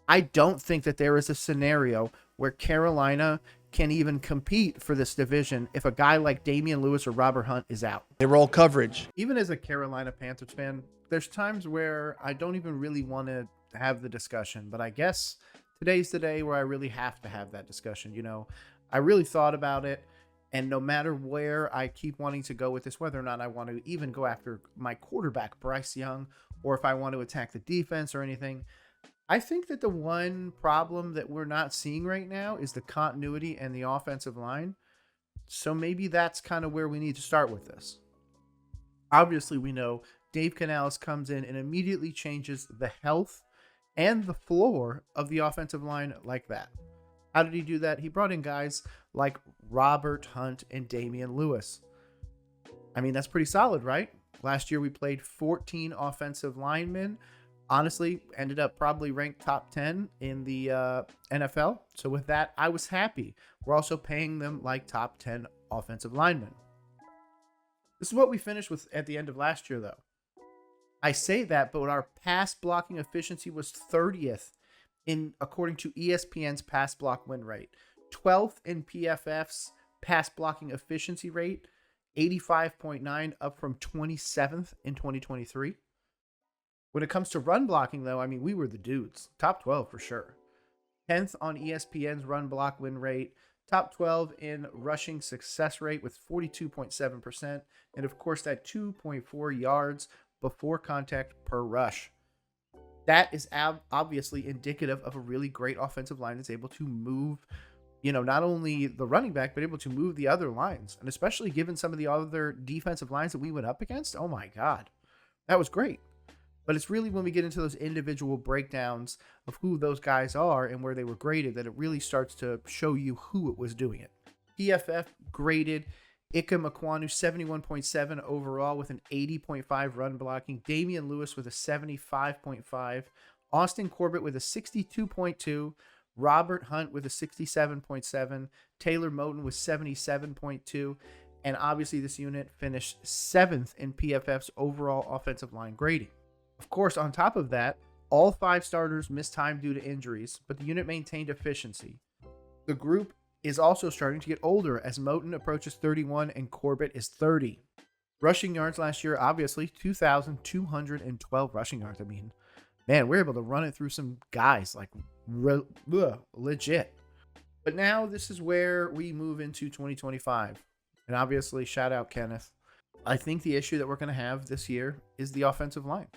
I don't think that there is a scenario where Carolina can even compete for this division if a guy like Damian Lewis or Robert Hunt is out. They roll coverage. Even as a Carolina Panthers fan, there's times where I don't even really want to have the discussion, but I guess today's the day where I really have to have that discussion. I really thought about it, and no matter where I keep wanting to go with this, whether or not I want to even go after my quarterback, Bryce Young, or if I want to attack the defense or anything, I think that the one problem that we're not seeing right now is the continuity and the offensive line. So maybe that's kind of where we need to start with this. Obviously, we know Dave Canales comes in and immediately changes the health and the floor of the offensive line like that. How did he do that? He brought in guys like Robert Hunt and Damian Lewis. I mean, that's pretty solid, right? Last year we played 14 offensive linemen. Honestly, ended up probably ranked top 10 in the NFL. So with that, I was happy. We're also paying them like top 10 offensive linemen. This is what we finished with at the end of last year, though. I say that, but our pass blocking efficiency was 30th according to ESPN's pass block win rate, 12th in PFF's pass blocking efficiency rate, 85.9, up from 27th in 2023. When it comes to run blocking, though, I mean, we were the dudes. Top 12 for sure. 10th on ESPN's run block win rate. Top 12 in rushing success rate with 42.7%. And, of course, that 2.4 yards before contact per rush. That is obviously indicative of a really great offensive line that's able to move, not only the running back, but able to move the other lines. And especially given some of the other defensive lines that we went up against, oh my God, that was great. But it's really when we get into those individual breakdowns of who those guys are and where they were graded that it really starts to show you who it was doing it. PFF graded Ikem Ekwonu 71.7 overall with an 80.5 run blocking. Damian Lewis with a 75.5. Austin Corbett with a 62.2. Robert Hunt with a 67.7. Taylor Moton with 77.2. And obviously this unit finished 7th in PFF's overall offensive line grading. Of course, on top of that, all 5 starters missed time due to injuries, but the unit maintained efficiency. The group is also starting to get older as Moton approaches 31 and Corbett is 30. Rushing yards last year, obviously, 2,212 rushing yards. I mean, man, we're able to run it through some guys like legit. But now this is where we move into 2025. And obviously, shout out Kenneth. I think the issue that we're going to have this year is the offensive line.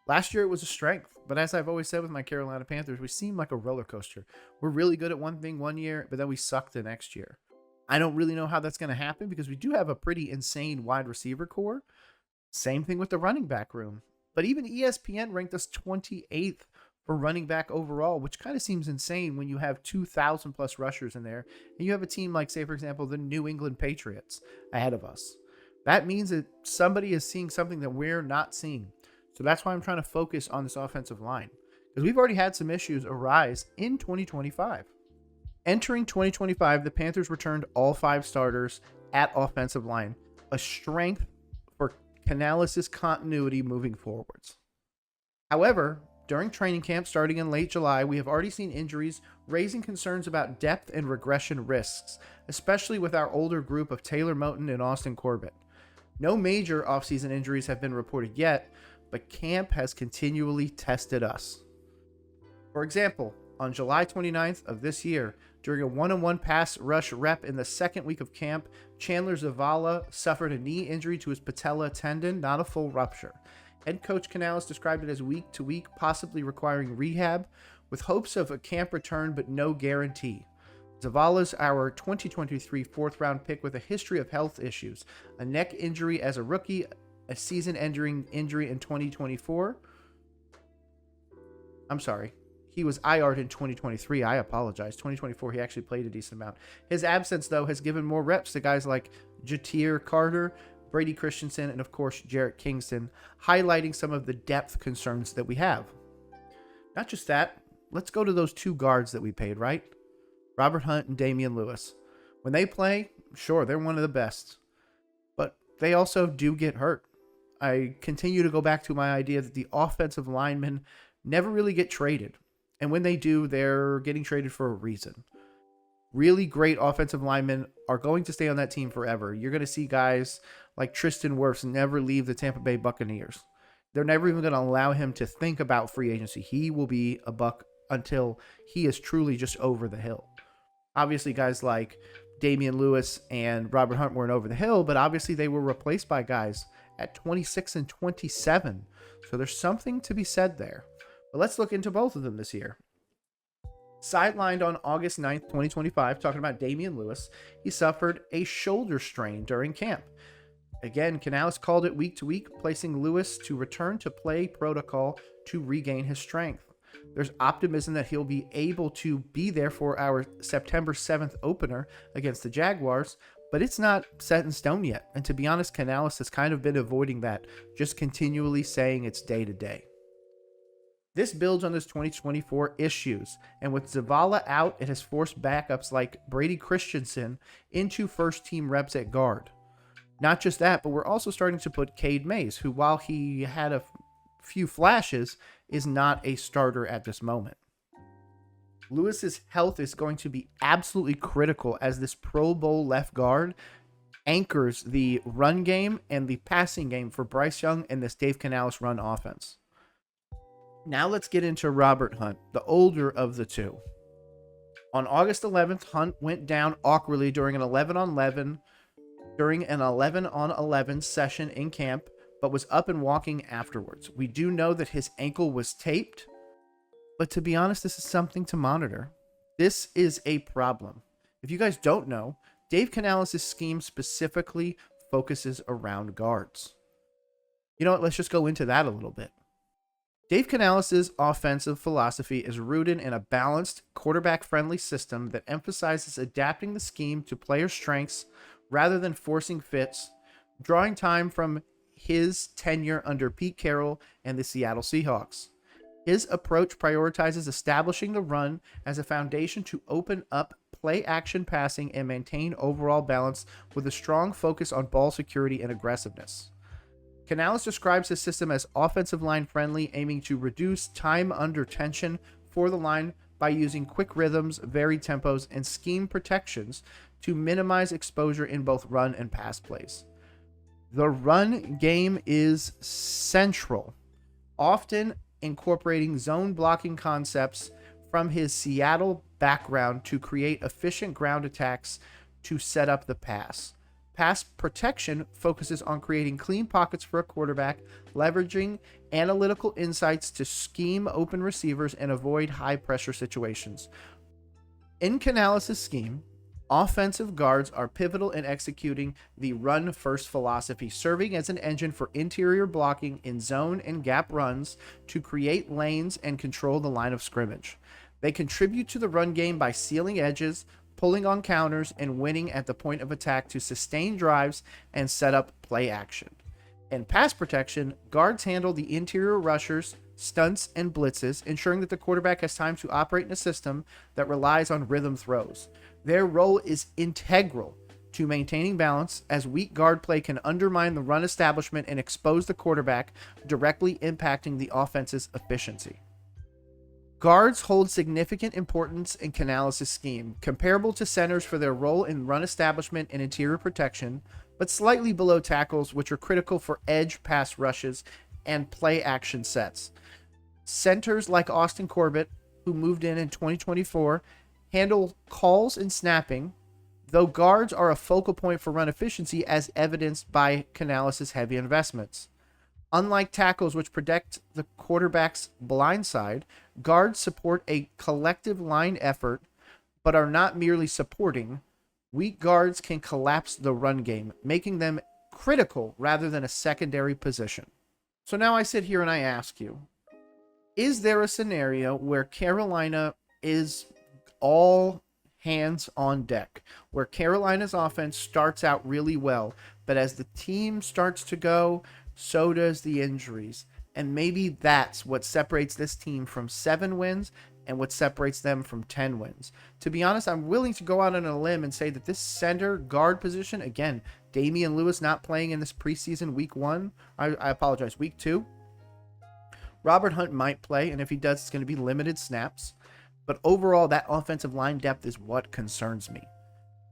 Last year it was a strength, but as I've always said with my Carolina Panthers, we seem like a roller coaster. We're really good at one thing one year, but then we suck the next year. I don't really know how that's going to happen because we do have a pretty insane wide receiver core. Same thing with the running back room. But even ESPN ranked us 28th for running back overall, which kind of seems insane when you have 2,000 plus rushers in there, and you have a team like, say, for example, the New England Patriots ahead of us. That means that somebody is seeing something that we're not seeing. So that's why I'm trying to focus on this offensive line, because we've already had some issues arise in 2025. Entering 2025, the Panthers returned all 5 starters at offensive line, a strength for Canales' continuity moving forwards. However, during training camp starting in late July, we have already seen injuries raising concerns about depth and regression risks, especially with our older group of Taylor Moton and Austin Corbett. No major offseason injuries have been reported yet, but camp has continually tested us. For example, on July 29th of this year, during a one-on-one pass rush rep in the second week of camp, Chandler Zavala suffered a knee injury to his patella tendon, not a full rupture. Head coach Canales described it as week-to-week, possibly requiring rehab, with hopes of a camp return but no guarantee. Zavala's our 2023 fourth-round pick with a history of health issues, a neck injury as a rookie, a season-ending injury in 2024. I'm sorry. He was IR'd in 2023. I apologize. 2024, he actually played a decent amount. His absence, though, has given more reps to guys like Jatir Carter, Brady Christensen, and, of course, Jarrett Kingston, highlighting some of the depth concerns that we have. Not just that, let's go to those 2 guards that we paid, right? Robert Hunt and Damian Lewis. When they play, sure, they're one of the best. But they also do get hurt. I continue to go back to my idea that the offensive linemen never really get traded. And when they do, they're getting traded for a reason. Really great offensive linemen are going to stay on that team forever. You're going to see guys like Tristan Wirfs never leave the Tampa Bay Buccaneers. They're never even going to allow him to think about free agency. He will be a Buck until he is truly just over the hill. Obviously, guys like Damian Lewis and Robert Hunt weren't over the hill, but obviously they were replaced by guys at 26 and 27. So there's something to be said there. But let's look into both of them this year. Sidelined on August 9th, 2025, talking about Damian Lewis, he suffered a shoulder strain during camp. Again, Canales called it week to week, placing Lewis to return to play protocol to regain his strength. There's optimism that he'll be able to be there for our September 7th opener against the Jaguars, but it's not set in stone yet. And to be honest, Canales has kind of been avoiding that, just continually saying it's day to day. This builds on his 2024 issues, and with Zavala out, it has forced backups like Brady Christensen into first-team reps at guard. Not just that, but we're also starting to put Cade Mays, who, while he had a few flashes, is not a starter at this moment. Lewis's health is going to be absolutely critical as this Pro Bowl left guard anchors the run game and the passing game for Bryce Young and this Dave Canales run offense. Now let's get into Robert Hunt, the older of the two. On August 11th, Hunt went down awkwardly during an 11-on-11 session in camp, but was up and walking afterwards. We do know that his ankle was taped, but to be honest, this is something to monitor. This is a problem. If you guys don't know, Dave Canales' scheme specifically focuses around guards. You know what? Let's just go into that a little bit. Dave Canales' offensive philosophy is rooted in a balanced, quarterback-friendly system that emphasizes adapting the scheme to player strengths rather than forcing fits, drawing time from his tenure under Pete Carroll and the Seattle Seahawks. His approach prioritizes establishing the run as a foundation to open up play-action passing and maintain overall balance with a strong focus on ball security and aggressiveness. Canales describes his system as offensive line friendly, aiming to reduce time under tension for the line by using quick rhythms, varied tempos, and scheme protections to minimize exposure in both run and pass plays. The run game is central, often incorporating zone blocking concepts from his Seattle background to create efficient ground attacks to set up the pass. Pass protection focuses on creating clean pockets for a quarterback, leveraging analytical insights to scheme open receivers and avoid high-pressure situations. In Canales' scheme, offensive guards are pivotal in executing the run-first philosophy, serving as an engine for interior blocking in zone and gap runs to create lanes and control the line of scrimmage. They contribute to the run game by sealing edges, pulling on counters, and winning at the point of attack to sustain drives and set up play action. In pass protection, guards handle the interior rushers, stunts, and blitzes, ensuring that the quarterback has time to operate in a system that relies on rhythm throws. Their role is integral to maintaining balance, as weak guard play can undermine the run establishment and expose the quarterback, directly impacting the offense's efficiency. Guards hold significant importance in Canales' scheme, comparable to centers for their role in run establishment and interior protection, but slightly below tackles, which are critical for edge pass rushes and play action sets. Centers like Austin Corbett, who moved in 2024, handle calls and snapping, though guards are a focal point for run efficiency as evidenced by Canales' heavy investments. Unlike tackles, which protect the quarterback's blind side, guards support a collective line effort, but are not merely supporting. Weak guards can collapse the run game, making them critical rather than a secondary position. So now I sit here and I ask you, is there a scenario where Carolina is all hands on deck, where Carolina's offense starts out really well, but as the team starts to go, so does the injuries, and maybe that's what separates this team from 7 wins and what separates them from 10 wins? To be honest, I'm willing to go out on a limb and say that this center guard position, again, Damian Lewis not playing in this preseason week 2, Robert Hunt might play, and if he does, it's going to be limited snaps. But overall, that offensive line depth is what concerns me.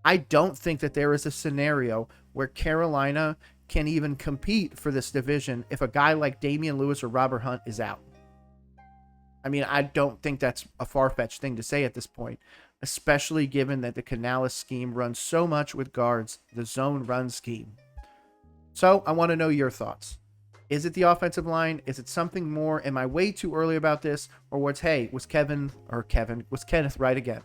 I don't think that there is a scenario where Carolina can even compete for this division if a guy like Damian Lewis or Robert Hunt is out. I mean, I don't think that's a far-fetched thing to say at this point, especially given that the Canales scheme runs so much with guards, the zone run scheme. So I want to know your thoughts. Is it the offensive line? Is it something more? Am I way too early about this? Or was Kenneth right again?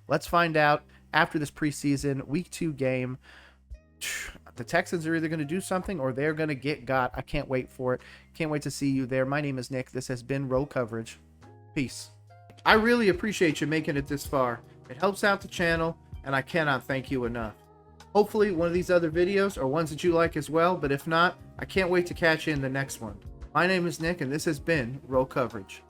Let's find out after this preseason week 2 game. The Texans are either going to do something or they're going to get got. I can't wait for it. Can't wait to see you there. My name is Nick. This has been Roll Coverage. Peace. I really appreciate you making it this far. It helps out the channel, and I cannot thank you enough. Hopefully one of these other videos are ones that you like as well, but if not, I can't wait to catch you in the next one. My name is Nick, and this has been Roll Coverage.